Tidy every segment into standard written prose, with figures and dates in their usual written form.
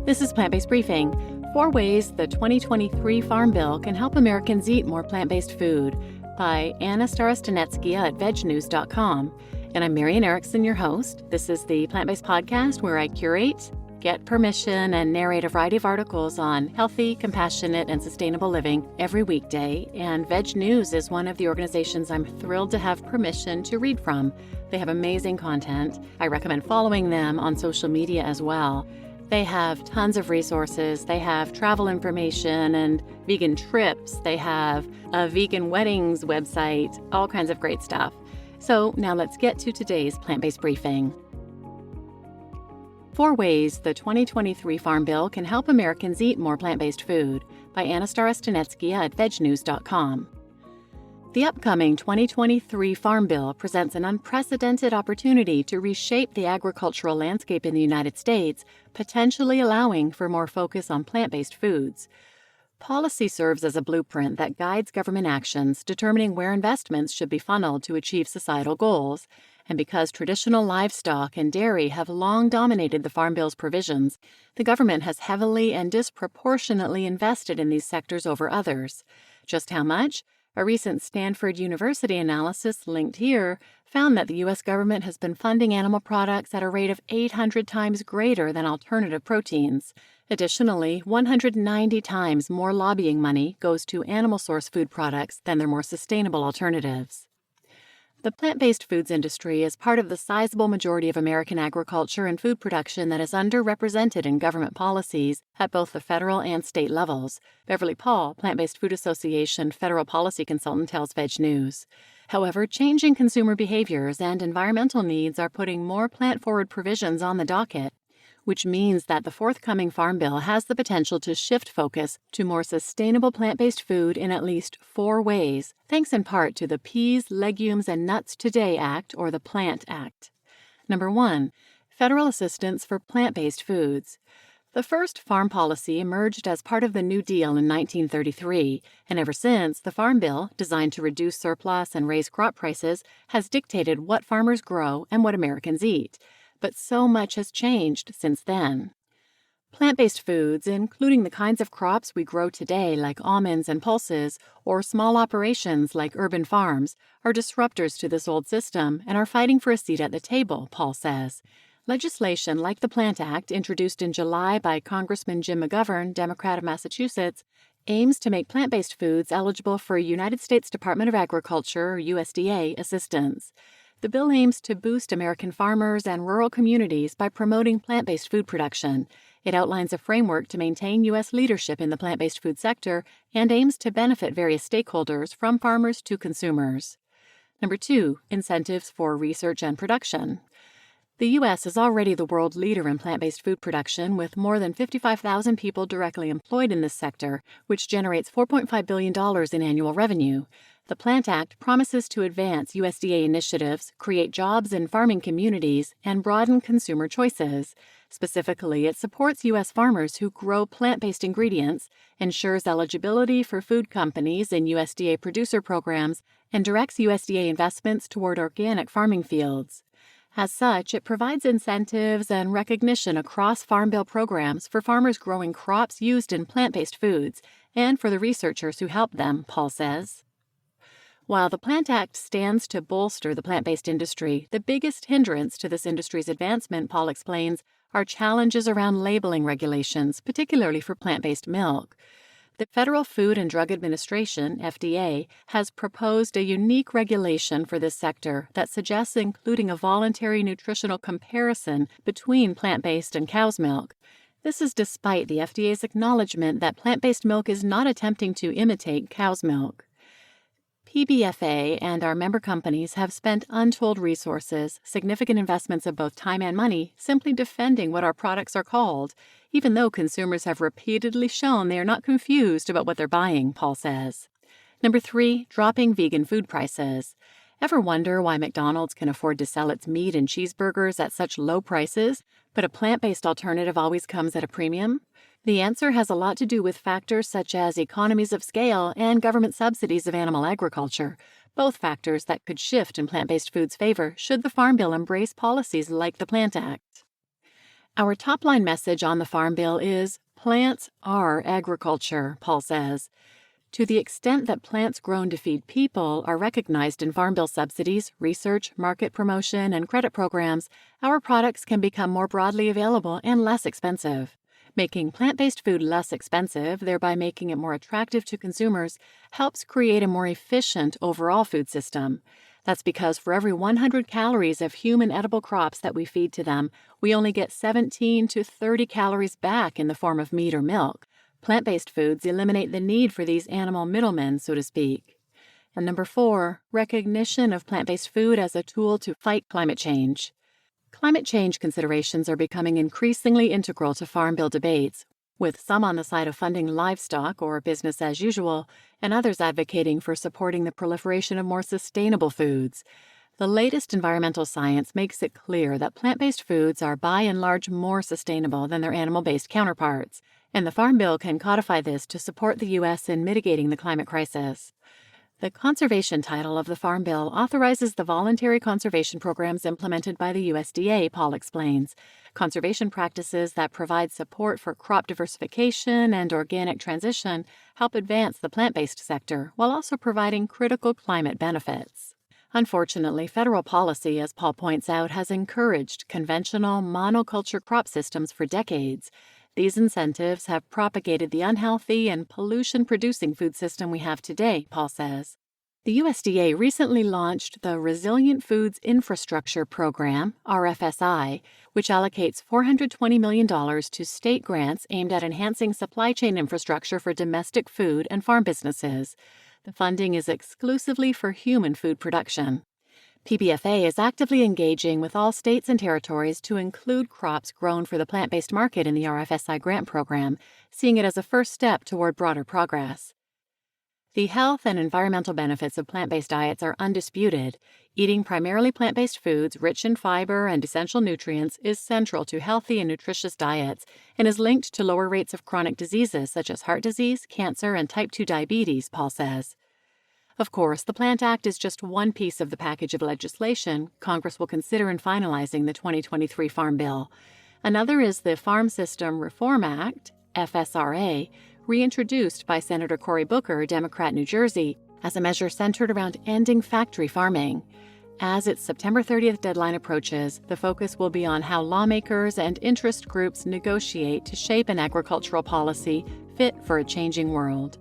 This is Plant-Based Briefing, 4 ways the 2023 Farm Bill can help Americans eat more plant-based food, by Starostinetskaya at vegnews.com. And I'm Marian Erickson, your host. This is the Plant-Based Podcast where I curate, get permission, and narrate a variety of articles on healthy, compassionate, and sustainable living every weekday. And Veg News is one of the organizations I'm thrilled to have permission to read from. They have amazing content. I recommend following them on social media as well. They have tons of resources. They have travel information and vegan trips. They have a vegan weddings website, all kinds of great stuff. So now let's get to today's plant-based briefing. 4 ways the 2023 Farm Bill can help Americans eat more plant-based food, by Starostinetskaya at vegnews.com. The upcoming 2023 Farm Bill presents an unprecedented opportunity to reshape the agricultural landscape in the United States, potentially allowing for more focus on plant-based foods. Policy serves as a blueprint that guides government actions, determining where investments should be funneled to achieve societal goals. And because traditional livestock and dairy have long dominated the Farm Bill's provisions, the government has heavily and disproportionately invested in these sectors over others. Just how much? A recent Stanford University analysis linked here found that the U.S. government has been funding animal products at a rate of 800 times greater than alternative proteins. Additionally, 190 times more lobbying money goes to animal source food products than their more sustainable alternatives. The plant-based foods industry is part of the sizable majority of American agriculture and food production that is underrepresented in government policies at both the federal and state levels. Beverly Paul, Plant-Based Food Association federal policy consultant, tells Veg News. However, changing consumer behaviors and environmental needs are putting more plant-forward provisions on the docket, which means that the forthcoming Farm Bill has the potential to shift focus to more sustainable plant-based food in at least 4 ways, thanks in part to the Peas, Legumes, and Nuts Today Act, or the PLANT Act. Number 1. Federal assistance for plant-based foods. The first farm policy emerged as part of the New Deal in 1933, and ever since, the Farm Bill, designed to reduce surplus and raise crop prices, has dictated what farmers grow and what Americans eat. But so much has changed since then. Plant-based foods, including the kinds of crops we grow today like almonds and pulses, or small operations like urban farms, are disruptors to this old system and are fighting for a seat at the table, Paul says. Legislation like the PLANT Act, introduced in July by Congressman Jim McGovern, Democrat of Massachusetts, aims to make plant-based foods eligible for United States Department of Agriculture, or USDA, assistance. The bill aims to boost American farmers and rural communities by promoting plant-based food production. It outlines a framework to maintain U.S. leadership in the plant-based food sector and aims to benefit various stakeholders from farmers to consumers. Number 2, incentives for research and production. The U.S. is already the world leader in plant-based food production, with more than 55,000 people directly employed in this sector, which generates $4.5 billion in annual revenue. The PLANT Act promises to advance USDA initiatives, create jobs in farming communities, and broaden consumer choices. Specifically, it supports U.S. farmers who grow plant-based ingredients, ensures eligibility for food companies in USDA producer programs, and directs USDA investments toward organic farming fields. As such, it provides incentives and recognition across Farm Bill programs for farmers growing crops used in plant-based foods and for the researchers who help them, Paul says. While the PLANT Act stands to bolster the plant-based industry, the biggest hindrance to this industry's advancement, Paul explains, are challenges around labeling regulations, particularly for plant-based milk. The Federal Food and Drug Administration, FDA, has proposed a unique regulation for this sector that suggests including a voluntary nutritional comparison between plant-based and cow's milk. This is despite the FDA's acknowledgement that plant-based milk is not attempting to imitate cow's milk. PBFA and our member companies have spent untold resources, significant investments of both time and money, simply defending what our products are called, even though consumers have repeatedly shown they are not confused about what they're buying, Paul says. Number 3, dropping vegan food prices. Ever wonder why McDonald's can afford to sell its meat and cheeseburgers at such low prices, but a plant-based alternative always comes at a premium? The answer has a lot to do with factors such as economies of scale and government subsidies of animal agriculture, both factors that could shift in plant-based foods' favor should the Farm Bill embrace policies like the PLANT Act. Our top-line message on the Farm Bill is, plants are agriculture, Paul says. To the extent that plants grown to feed people are recognized in Farm Bill subsidies, research, market promotion, and credit programs, our products can become more broadly available and less expensive. Making plant-based food less expensive, thereby making it more attractive to consumers, helps create a more efficient overall food system. That's because for every 100 calories of human edible crops that we feed to them, we only get 17 to 30 calories back in the form of meat or milk. Plant-based foods eliminate the need for these animal middlemen, so to speak. And number 4, recognition of plant-based food as a tool to fight climate change. Climate change considerations are becoming increasingly integral to Farm Bill debates, with some on the side of funding livestock or business as usual, and others advocating for supporting the proliferation of more sustainable foods. The latest environmental science makes it clear that plant-based foods are by and large more sustainable than their animal-based counterparts, and the Farm Bill can codify this to support the U.S. in mitigating the climate crisis. The conservation title of the Farm Bill authorizes the voluntary conservation programs implemented by the USDA, Paul explains. Conservation practices that provide support for crop diversification and organic transition help advance the plant-based sector while also providing critical climate benefits. Unfortunately, federal policy, as Paul points out, has encouraged conventional monoculture crop systems for decades. These incentives have propagated the unhealthy and pollution-producing food system we have today, Paul says. The USDA recently launched the Resilient Foods Infrastructure Program, RFSI, which allocates $420 million to state grants aimed at enhancing supply chain infrastructure for domestic food and farm businesses. The funding is exclusively for human food production. PBFA is actively engaging with all states and territories to include crops grown for the plant-based market in the RFSI grant program, seeing it as a first step toward broader progress. The health and environmental benefits of plant-based diets are undisputed. Eating primarily plant-based foods rich in fiber and essential nutrients is central to healthy and nutritious diets and is linked to lower rates of chronic diseases such as heart disease, cancer, and type 2 diabetes, Paul says. Of course, the Plant Act is just one piece of the package of legislation Congress will consider in finalizing the 2023 Farm Bill. Another is the Farm System Reform Act, FSRA, reintroduced by Senator Cory Booker, Democrat, New Jersey, as a measure centered around ending factory farming. As its September 30th deadline approaches, the focus will be on how lawmakers and interest groups negotiate to shape an agricultural policy fit for a changing world.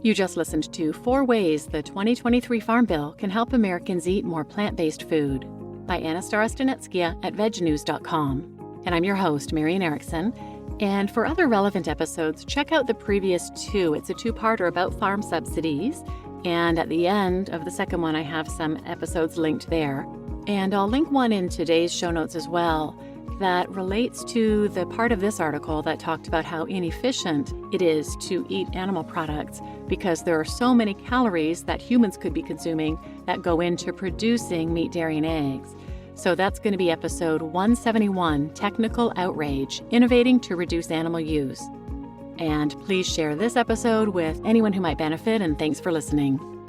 You just listened to 4 Ways the 2023 Farm Bill Can Help Americans Eat More Plant-Based Food by Starostinetskaya at vegnews.com. And I'm your host, Marian Erickson. And for other relevant episodes, check out the previous 2. It's a 2-parter about farm subsidies. And at the end of the second one, I have some episodes linked there. And I'll link one in today's show notes as well that relates to the part of this article that talked about how inefficient it is to eat animal products because there are so many calories that humans could be consuming that go into producing meat, dairy, and eggs. So that's going to be episode 171, Technical Outrage, Innovating to Reduce Animal Use. And please share this episode with anyone who might benefit, and thanks for listening.